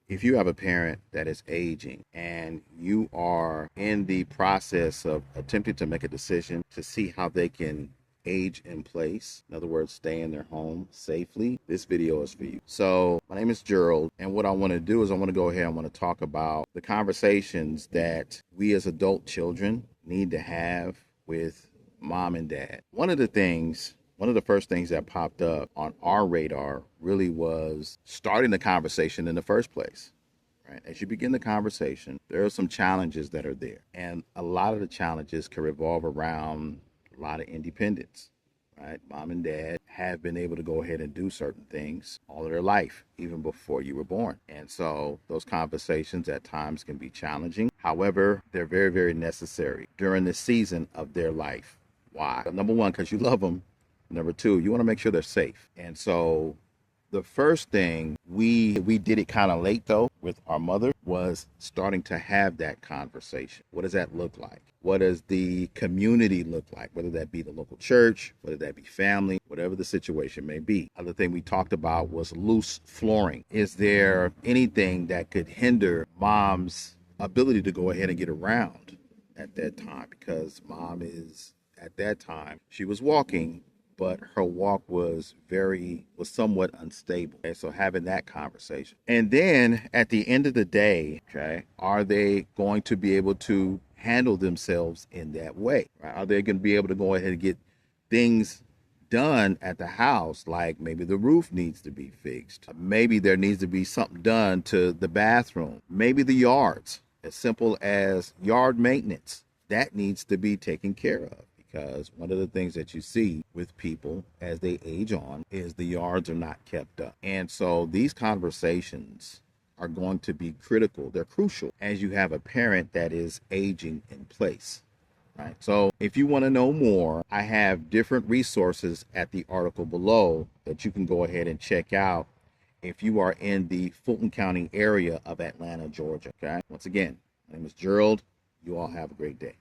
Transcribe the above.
If you have a parent that is aging and you are in the process of attempting to make a decision to see how they can age in place, in other words, stay in their home safely, this video is for you. So my name is Gerald, and what I want to do is I want to go ahead and I want to talk about the conversations that we as adult children need to have with mom and dad. One of the first things that popped up on our radar really was starting the conversation in the first place. Right? As you begin the conversation, there are some challenges that are there. And a lot of the challenges can revolve around a lot of independence. Right? Mom and dad have been able to go ahead and do certain things all of their life, even before you were born. And so those conversations at times can be challenging. However, they're very, very necessary during the season of their life. Why? Number one, because you love them. Number two, you want to make sure they're safe. And so the first thing we did it kind of late though with our mother was starting to have that conversation. What does that look like? What does the community look like? Whether that be the local church, whether that be family, whatever the situation may be. Other thing we talked about was loose flooring. Is there anything that could hinder mom's ability to go ahead and get around at that time? Because mom is, at that time, she was walking, but her walk was somewhat unstable. Okay, so having that conversation. And then at the end of the day, okay, are they going to be able to handle themselves in that way? Right? Are they going to be able to go ahead and get things done at the house, like maybe the roof needs to be fixed. Maybe there needs to be something done to the bathroom. Maybe the yards, as simple as yard maintenance, that needs to be taken care of. Because one of the things that you see with people as they age on is the yards are not kept up. And so these conversations are going to be critical. They're crucial as you have a parent that is aging in place. Right. So if you want to know more, I have different resources at the article below that you can go ahead and check out if you are in the Fulton County area of Atlanta, Georgia. Okay. Once again, my name is Gerald. You all have a great day.